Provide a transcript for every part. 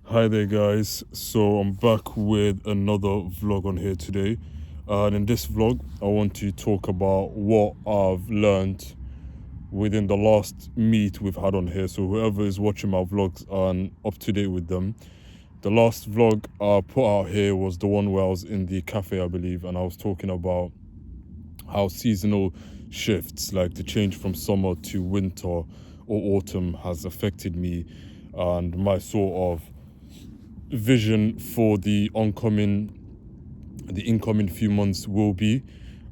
Hi there, guys. So I'm back with another vlog on here today. And in this vlog, I want to talk about what I've learned within the last meet we've had on here. So whoever is watching my vlogs and up to date with them, the last vlog I put out here was the one where I was in the cafe, I believe, and I was talking about how seasonal shifts, like the change from summer to winter or autumn, has affected me and my sort of vision for the incoming few months will be,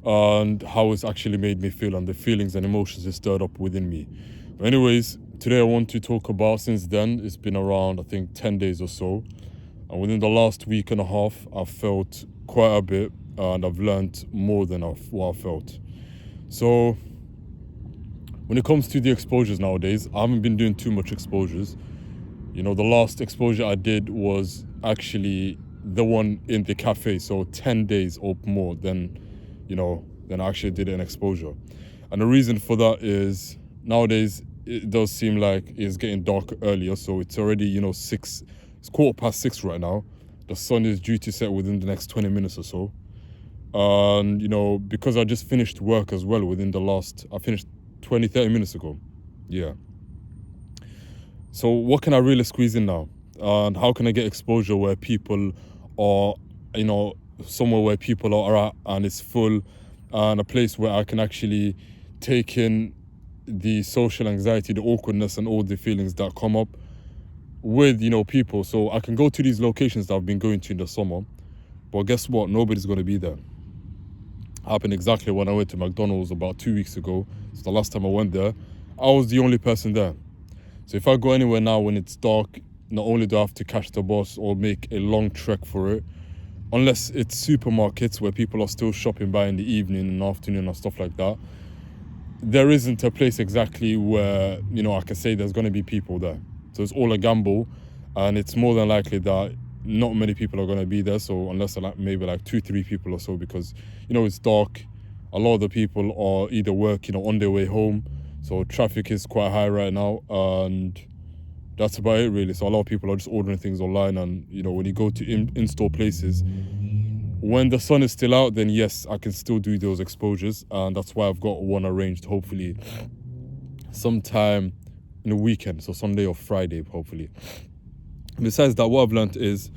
and how it's actually made me feel and the feelings and emotions it stirred up within me. But anyways, today I want to talk about, since then it's been around I think 10 days or so, and within the last week and a half I've felt quite a bit, and I've learned more than what I felt. So when it comes to the exposures nowadays, I haven't been doing too much exposures. The last exposure I did was actually the one in the cafe, so 10 days or more than I actually did an exposure. And the reason for that is nowadays it does seem like it's getting dark earlier, so it's already, 6, it's 6:15 right now. The sun is due to set within the next 20 minutes or so. And, because I just finished work as well I finished 20, 30 minutes ago. Yeah. So what can I really squeeze in now? And how can I get exposure where people are, somewhere where people are at and it's full, and a place where I can actually take in the social anxiety, the awkwardness and all the feelings that come up with, people. So I can go to these locations that I've been going to in the summer, but guess what? Nobody's going to be there. Happened exactly when I went to McDonald's about 2 weeks ago. It's the last time I went there. I was the only person there. So if I go anywhere now when it's dark, not only do I have to catch the bus or make a long trek for it, unless it's supermarkets where people are still shopping by in the evening and afternoon and stuff like that, there isn't a place exactly where, I can say there's going to be people there. So it's all a gamble, and it's more than likely that not many people are going to be there. So unless maybe like 2, 3 people or so, because, it's dark. A lot of the people are either working or on their way home. So traffic is quite high right now, and that's about it really. So a lot of people are just ordering things online, and when you go to in-store places, when the sun is still out, then yes, I can still do those exposures, and that's why I've got one arranged, hopefully sometime in the weekend, so Sunday or Friday, hopefully. Besides that, what I've learned is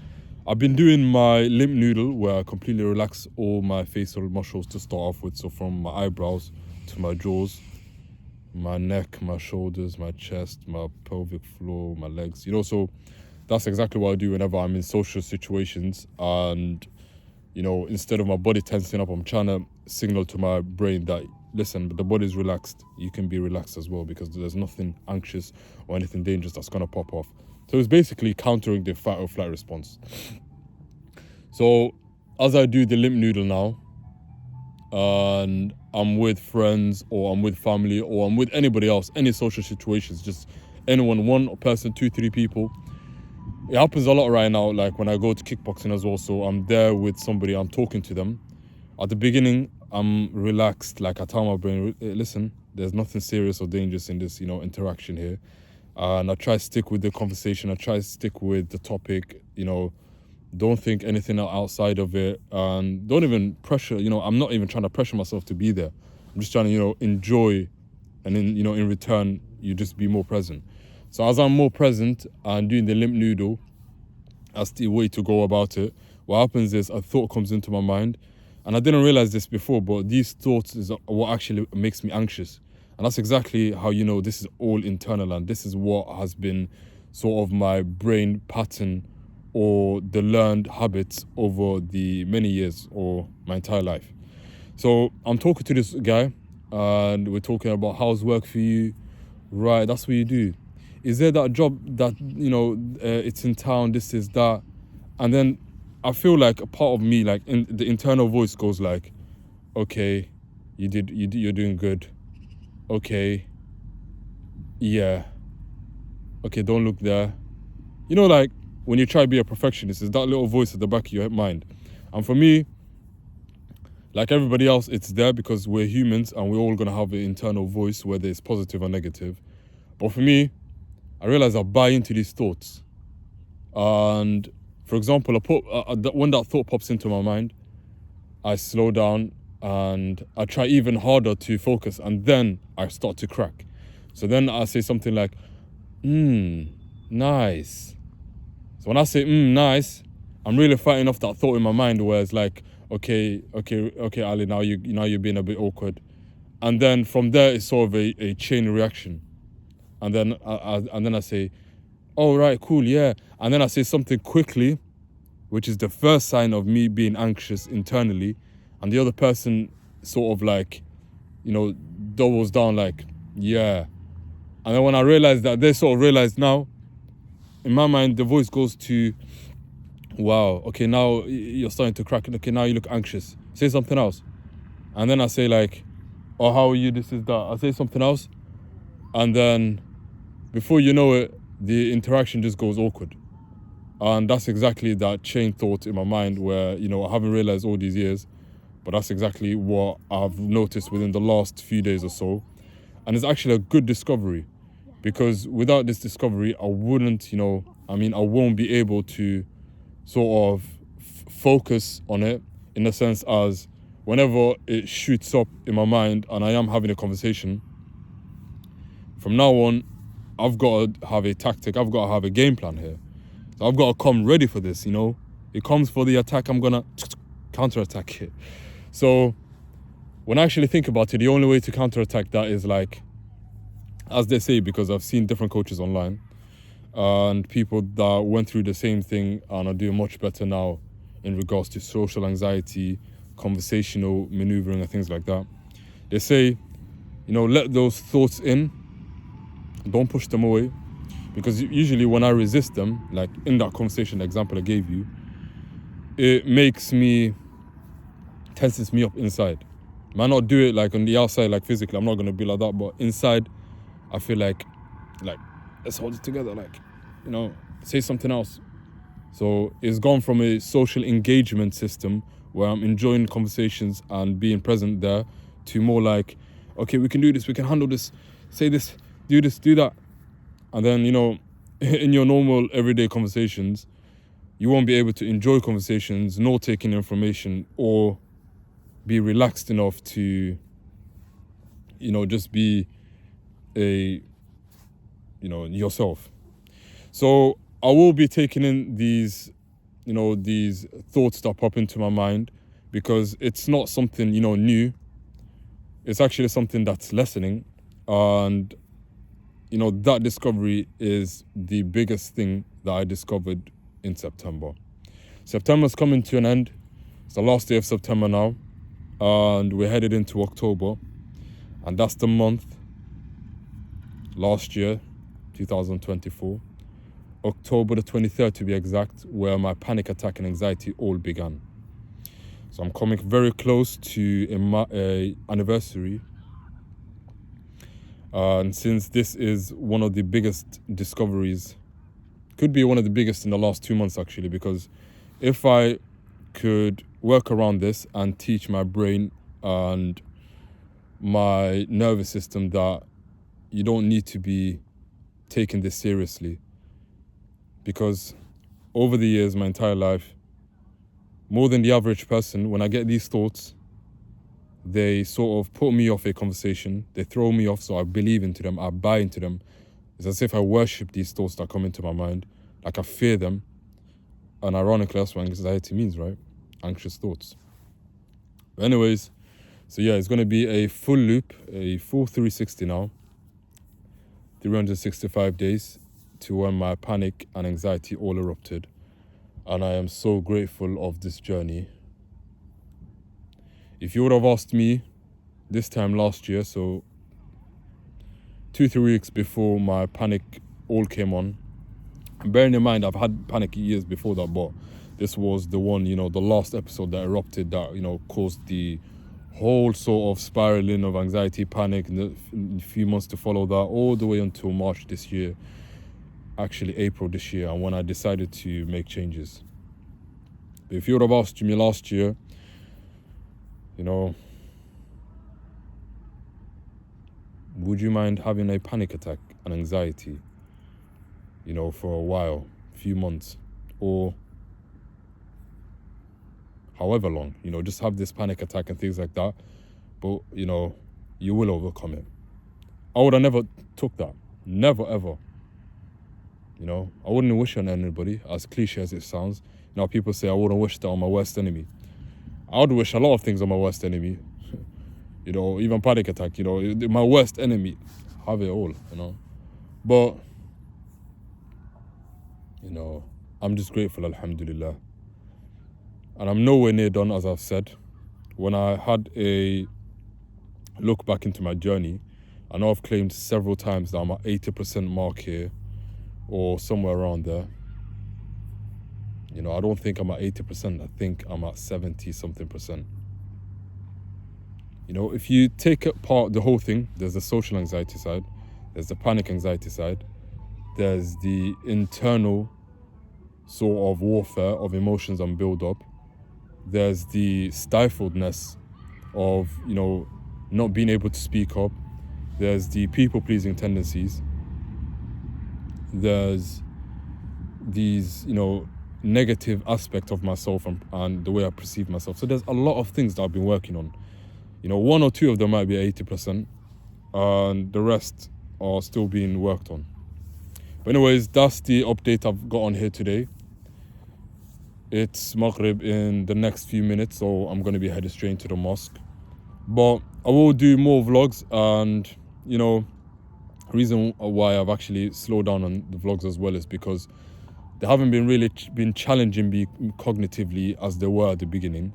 I've been doing my lymph noodle, where I completely relax all my facial muscles to start off with. So from my eyebrows to my jaws, my neck, my shoulders, my chest, my pelvic floor, my legs, so that's exactly what I do whenever I'm in social situations. And, instead of my body tensing up, I'm trying to signal to my brain that, listen, the body's relaxed. You can be relaxed as well, because there's nothing anxious or anything dangerous that's going to pop off. So it's basically countering the fight or flight response. So as I do the lymph noodle now, and I'm with friends or I'm with family or I'm with anybody else, any social situations, just anyone, one person, 2, 3 people. It happens a lot right now, like when I go to kickboxing as well. So I'm there with somebody, I'm talking to them. At the beginning, I'm relaxed. Like I tell my brain, listen, there's nothing serious or dangerous in this, interaction here. And I try to stick with the conversation. I try to stick with the topic, don't think anything outside of it, and don't even pressure. I'm not even trying to pressure myself to be there. I'm just trying to, enjoy, and in return, you just be more present. So as I'm more present and doing the lymph noodle, that's the way to go about it. What happens is a thought comes into my mind, and I didn't realize this before, but these thoughts is what actually makes me anxious. And that's exactly how this is all internal, and this is what has been sort of my brain pattern or the learned habits over the many years or my entire life. So I'm talking to this guy, and we're talking about how's work for you. Right, that's what you do. Is there that job that, it's in town, this is that? And then I feel like a part of me, like in the internal voice goes like, okay, you're doing good. Okay, yeah. Okay, don't look there. Like when you try to be a perfectionist, it's that little voice at the back of your mind. And for me, like everybody else, it's there because we're humans and we're all going to have an internal voice, whether it's positive or negative. But for me, I realize I buy into these thoughts. And for example, when that thought pops into my mind, I slow down and I try even harder to focus, and then I start to crack. So then I say something like, nice. So when I say, nice, I'm really fighting off that thought in my mind where it's like, okay, Ali, now you're being a bit awkward. And then from there, it's sort of a chain reaction. And then I say, oh, right, cool, yeah. And then I say something quickly, which is the first sign of me being anxious internally. And the other person sort of like, doubles down like, yeah. And then when I realize that, they sort of realize now, in my mind, the voice goes to, wow, okay, now you're starting to crack. Okay, now you look anxious. Say something else. And then I say like, oh, how are you? This is that. I say something else. And then before you know it, the interaction just goes awkward. And that's exactly that chain thought in my mind where, I haven't realized all these years, but that's exactly what I've noticed within the last few days or so. And it's actually a good discovery, because without this discovery, I wouldn't, I won't be able to sort of focus on it, in the sense as whenever it shoots up in my mind and I am having a conversation, from now on, I've got to have a tactic, I've got to have a game plan here. So I've got to come ready for this, It comes for the attack, I'm going to counter-attack it. So when I actually think about it, the only way to counter-attack that is like, as they say, because I've seen different coaches online and people that went through the same thing and are doing much better now in regards to social anxiety, conversational maneuvering and things like that. They say, let those thoughts in, don't push them away, because usually when I resist them, like in that conversation example I gave you, it tenses me up inside. Might not do it like on the outside, like physically, I'm not going to be like that, but inside I feel like let's hold it together, say something else. So it's gone from a social engagement system where I'm enjoying conversations and being present there, to more like, okay, we can do this, we can handle this, say this, do that. And then, in your normal everyday conversations, you won't be able to enjoy conversations, nor take in information, or be relaxed enough to, just be yourself. So I will be taking in these thoughts that pop into my mind, because it's not something, new. It's actually something that's lessening. And, that discovery is the biggest thing that I discovered in September. September's coming to an end. It's the last day of September now. And we're headed into October. And that's the month last year, 2024. October the 23rd to be exact, where my panic attack and anxiety all began. So I'm coming very close to a anniversary. And since this is one of the biggest discoveries, could be one of the biggest in the last 2 months actually, because if I could work around this and teach my brain and my nervous system that you don't need to be taking this seriously, because over the years, my entire life, more than the average person, when I get these thoughts, they sort of put me off a conversation. They throw me off, so I believe into them, I buy into them. It's as if I worship these thoughts that come into my mind, like I fear them. And ironically, that's what anxiety means, right? Anxious thoughts. But anyways, so yeah, it's going to be a full loop, a full 360 now, 365 days to when my panic and anxiety all erupted. And I am so grateful of this journey. If you would have asked me this time last year, so 2-3 weeks before my panic all came on, bearing in mind I've had panic years before that, but this was the one, the last episode that erupted that, caused the whole sort of spiraling of anxiety, panic, in the few months to follow that, all the way until March this year, actually April this year, and when I decided to make changes. But if you would have asked me last year, would you mind having a panic attack and anxiety, for a while, few months or however long, just have this panic attack and things like that. But, you will overcome it. I would have never took that. Never, ever. I wouldn't wish on anybody, as cliche as it sounds. People say I wouldn't wish that on my worst enemy. I would wish a lot of things on my worst enemy. Even panic attack, my worst enemy, have it all, But, I'm just grateful, alhamdulillah. And I'm nowhere near done, as I've said. When I had a look back into my journey, I know I've claimed several times that I'm at 80% mark here, or somewhere around there. I don't think I'm at 80%. I think I'm at 70-something percent. If you take apart the whole thing, there's the social anxiety side, there's the panic anxiety side, there's the internal sort of warfare of emotions and build up, there's the stifledness of, not being able to speak up, there's the people-pleasing tendencies, there's these, negative aspect of myself and the way I perceive myself. So there's a lot of things that I've been working on. One or two of them might be 80%, and the rest are still being worked on. But anyways, that's the update I've got on here today. It's Maghrib in the next few minutes, so I'm going to be headed straight to the mosque. But I will do more vlogs, and, reason why I've actually slowed down on the vlogs as well is because they haven't been challenging me cognitively as they were at the beginning.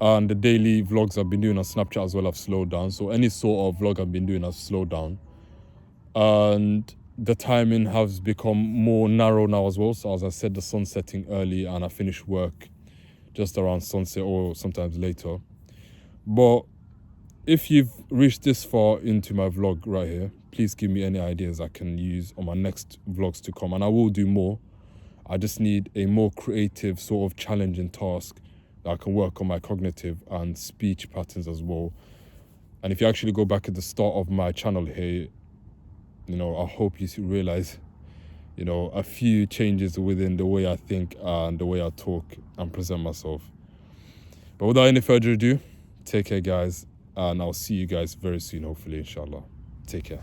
And the daily vlogs I've been doing on Snapchat as well have slowed down. So any sort of vlog I've been doing has slowed down. And the timing has become more narrow now as well. So as I said, the sun's setting early and I finish work just around sunset or sometimes later. But if you've reached this far into my vlog right here, please give me any ideas I can use on my next vlogs to come. And I will do more. I just need a more creative sort of challenging task that I can work on my cognitive and speech patterns as well. And if you actually go back at the start of my channel here, I hope you realize, a few changes within the way I think and the way I talk and present myself. But without any further ado, take care, guys. And I'll see you guys very soon, hopefully, inshallah. Take care.